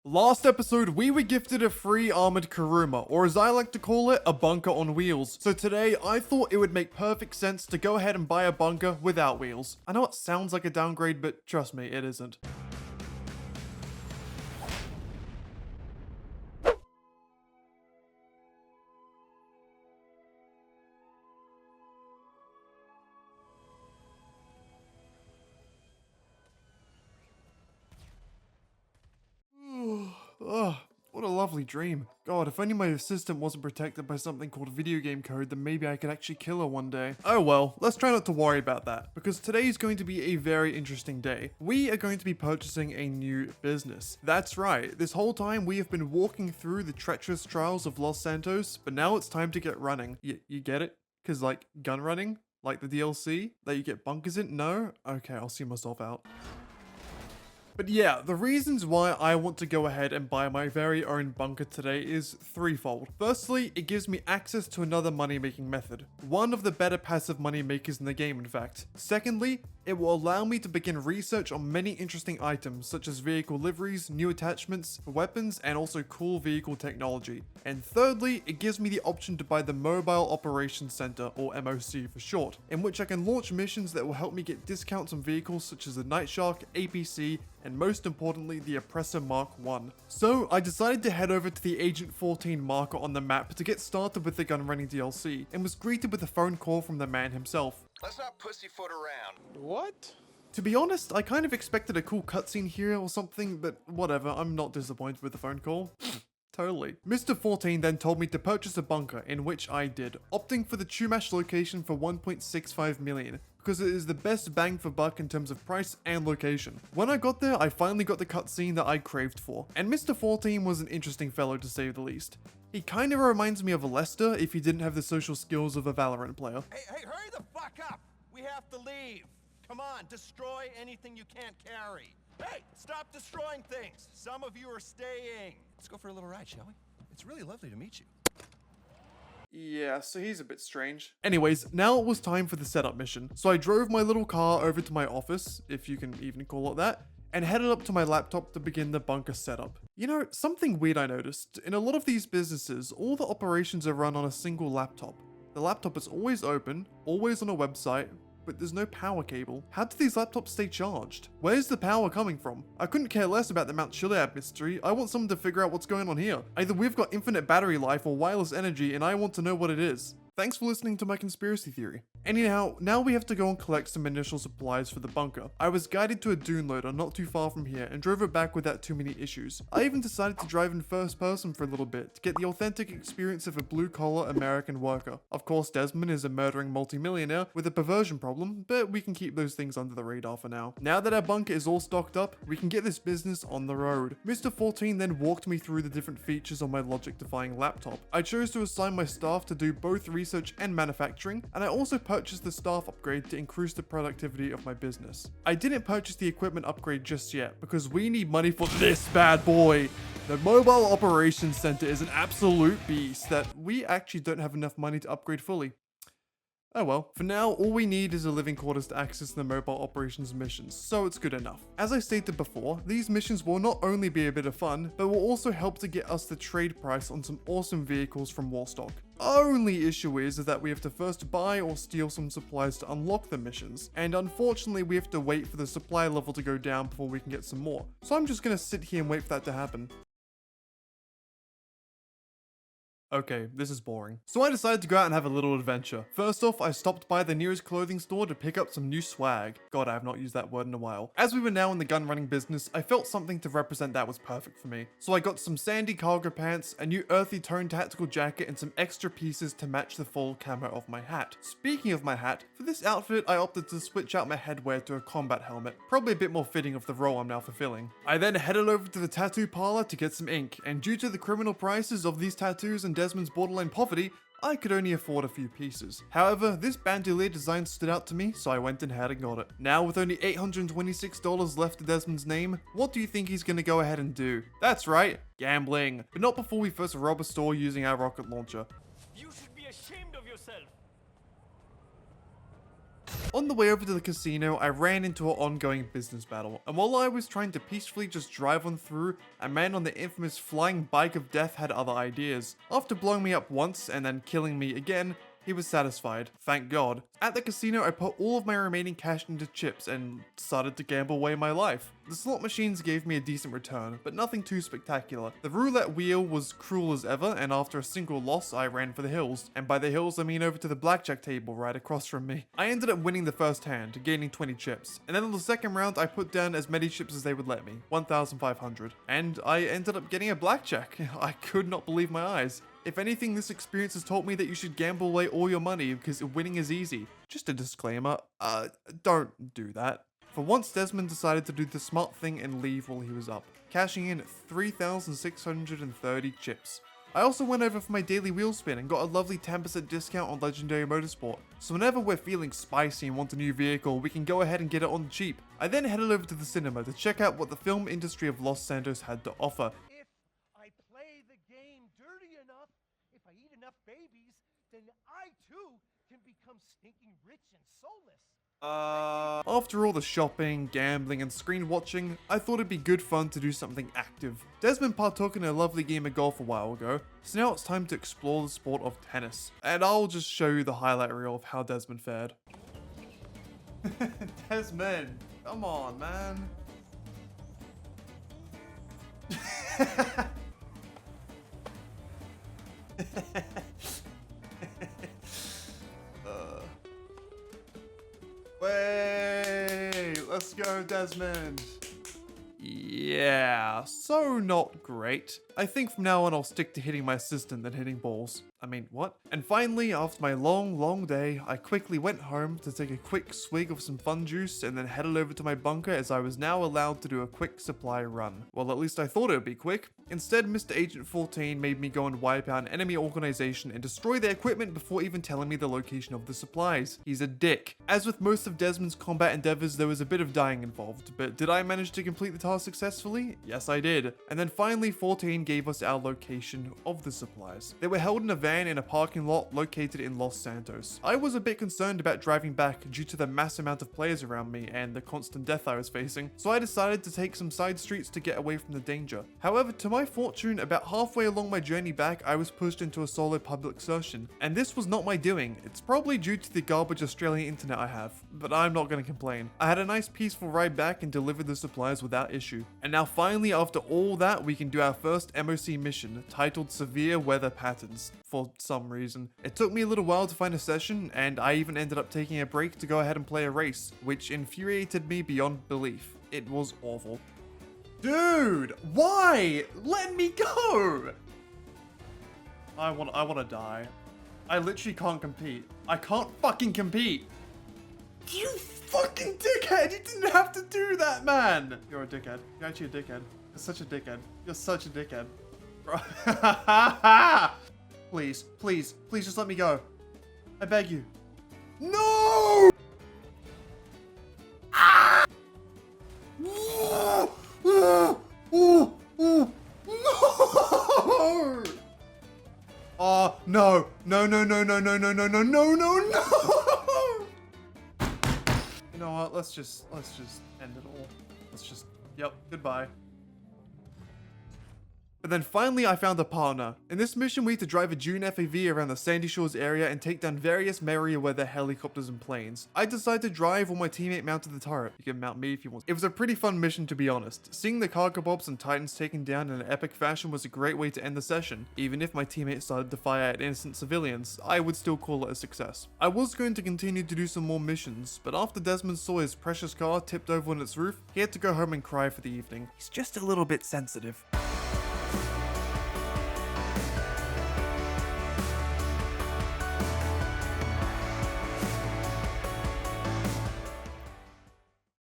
Last episode, we were gifted a free armored Kuruma, or as I like to call it, a bunker on wheels. So today, I thought it would make perfect sense to go ahead and buy a bunker without wheels. I know it sounds like a downgrade, but trust me, it isn't. Ugh, what a lovely dream. God, if only my assistant wasn't protected by something called video game code, then maybe I could actually kill her one day. Oh well, let's try not to worry about that, because today is going to be a very interesting day. We are going to be purchasing a new business. That's right, this whole time we have been walking through the treacherous trials of Los Santos, but now it's time to get running. You get it? Because like, gun running? Like the DLC? That you get bunkers in? No? Okay, I'll see myself out. But yeah, the reasons why I want to go ahead and buy my very own bunker today is threefold. Firstly, it gives me access to another money-making method. One of the better passive money makers in the game, in fact. Secondly, it will allow me to begin research on many interesting items, such as vehicle liveries, new attachments, weapons, and also cool vehicle technology. And thirdly, it gives me the option to buy the Mobile Operations Center, or MOC for short, in which I can launch missions that will help me get discounts on vehicles such as the Night Shark, APC, and most importantly, the Oppressor Mark I. So I decided to head over to the Agent 14 marker on the map to get started with the gun running DLC, and was greeted with a phone call from the man himself. Let's not pussyfoot around. What? To be honest, I kind of expected a cool cutscene here or something, but whatever, I'm not disappointed with the phone call. Totally. Mr. 14 then told me to purchase a bunker, in which I did, opting for the Chumash location for 1.65 million, because it is the best bang for buck in terms of price and location. When I got there, I finally got the cutscene that I craved for, and Mr. 14 was an interesting fellow to say the least. He kinda reminds me of a Lester if he didn't have the social skills of a Valorant player. Hey, hurry the fuck up! We have to leave. Come on, destroy anything you can't carry. Hey, stop destroying things. Some of you are staying. Let's go for a little ride, shall we? It's really lovely to meet you. Yeah, so he's a bit strange. Anyways, now it was time for the setup mission. So I drove my little car over to my office, if you can even call it that, and headed up to my laptop to begin the bunker setup. You know, something weird I noticed. In a lot of these businesses, all the operations are run on a single laptop. The laptop is always open, always on a website, but there's no power cable. How do these laptops stay charged? Where's the power coming from? I couldn't care less about the Mount Chiliad mystery. I want someone to figure out what's going on here. Either we've got infinite battery life or wireless energy, and I want to know what it is. Thanks for listening to my conspiracy theory. Anyhow, now we have to go and collect some initial supplies for the bunker. I was guided to a dune loader not too far from here and drove it back without too many issues. I even decided to drive in first person for a little bit to get the authentic experience of a blue-collar American worker. Of course, Desmond is a murdering multimillionaire with a perversion problem, but we can keep those things under the radar for now. Now that our bunker is all stocked up, we can get this business on the road. Mr. 14 then walked me through the different features on my logic-defying laptop. I chose to assign my staff to do both research and manufacturing, and I also purchased the staff upgrade to increase the productivity of my business. I didn't purchase the equipment upgrade just yet because we need money for this bad boy. The Mobile Operations Center is an absolute beast that we actually don't have enough money to upgrade fully. Oh well, for now, all we need is a living quarters to access the mobile operations missions, so it's good enough. As I stated before, these missions will not only be a bit of fun, but will also help to get us the trade price on some awesome vehicles from Warstock. Only issue is that we have to first buy or steal some supplies to unlock the missions, and unfortunately we have to wait for the supply level to go down before we can get some more. So I'm just gonna sit here and wait for that to happen. Okay, this is boring. So I decided to go out and have a little adventure. First off, I stopped by the nearest clothing store to pick up some new swag. God, I have not used that word in a while. As we were now in the gun running business, I felt something to represent that was perfect for me. So I got some sandy cargo pants, a new earthy toned tactical jacket, and some extra pieces to match the full camo of my hat. Speaking of my hat, for this outfit, I opted to switch out my headwear to a combat helmet, probably a bit more fitting of the role I'm now fulfilling. I then headed over to the tattoo parlor to get some ink, and due to the criminal prices of these tattoos and Desmond's borderline poverty, I could only afford a few pieces. However, this bandolier design stood out to me, so I went ahead and got it. Now, with only $826 left to Desmond's name, what do you think he's gonna go ahead and do? That's right, gambling. But not before we first rob a store using our rocket launcher. You should be ashamed of yourself. On the way over to the casino, I ran into an ongoing business battle, and while I was trying to peacefully just drive on through, a man on the infamous flying bike of death had other ideas. After blowing me up once and then killing me again, he was satisfied, thank God. At the casino, I put all of my remaining cash into chips and started to gamble away my life. The slot machines gave me a decent return, but nothing too spectacular. The roulette wheel was cruel as ever, and after a single loss, I ran for the hills. And by the hills, I mean over to the blackjack table right across from me. I ended up winning the first hand, gaining 20 chips. And then on the second round, I put down as many chips as they would let me, 1,500. And I ended up getting a blackjack. I could not believe my eyes. If anything, this experience has taught me that you should gamble away all your money because winning is easy. Just a disclaimer, don't do that. For once, Desmond decided to do the smart thing and leave while he was up, cashing in 3,630 chips. I also went over for my daily wheel spin and got a lovely 10% discount on Legendary Motorsport, so whenever we're feeling spicy and want a new vehicle, we can go ahead and get it on the cheap. I then headed over to the cinema to check out what the film industry of Los Santos had to offer. If I play the game dirty enough, if I eat enough babies, then I too can become stinking rich and soulless. After all the shopping, gambling, and screen watching, I thought it'd be good fun to do something active. Desmond partook in a lovely game of golf a while ago, so now it's time to explore the sport of tennis. And I'll just show you the highlight reel of how Desmond fared. Desmond, come on, man. Wait, let's go, Desmond. Yeah, so not great. I think from now on I'll stick to hitting my assistant than hitting balls. I mean, what? And finally, after my long day, I quickly went home to take a quick swig of some fun juice and then headed over to my bunker as I was now allowed to do a quick supply run. Well, at least I thought it would be quick. Instead, Mr. Agent 14 made me go and wipe out an enemy organization and destroy their equipment before even telling me the location of the supplies. He's a dick. As with most of Desmond's combat endeavors, there was a bit of dying involved, but did I manage to complete the task successfully? Yes, I did. And then finally, 14 gave us our location of the supplies. They were held in a van in a parking lot located in Los Santos. I was a bit concerned about driving back due to the mass amount of players around me and the constant death I was facing, so I decided to take some side streets to get away from the danger. However, to my fortune, about halfway along my journey back, I was pushed into a solo public session, and this was not my doing. It's probably due to the garbage Australian internet I have, but I'm not going to complain. I had a nice peaceful ride back and delivered the supplies without issue. And now finally, after all that, we can do our first MOC mission, titled Severe Weather Patterns, for some reason. It took me a little while to find a session, and I even ended up taking a break to go ahead and play a race, which infuriated me beyond belief. It was awful. Dude, why? Let me go! I want to die. I literally can't compete. I can't fucking compete. You fucking dickhead! You didn't have to do that, man! You're a dickhead. You're actually a dickhead. You're such a dickhead. You're such a dickhead. Please, please, please just let me go. I beg you. No! Ah! No! Oh, no. No, no, no, no, no, no, no, no, no, no, no! You know what? Let's just end it all. Yep, goodbye. But then finally I found a partner. In this mission we had to drive a Dune FAV around the Sandy Shores area and take down various Merryweather helicopters and planes. I decided to drive while my teammate mounted the turret. You can mount me if you want. It was a pretty fun mission, to be honest. Seeing the cargo bobs and Titans taken down in an epic fashion was a great way to end the session. Even if my teammate started to fire at innocent civilians, I would still call it a success. I was going to continue to do some more missions, but after Desmond saw his precious car tipped over on its roof, he had to go home and cry for the evening. He's just a little bit sensitive.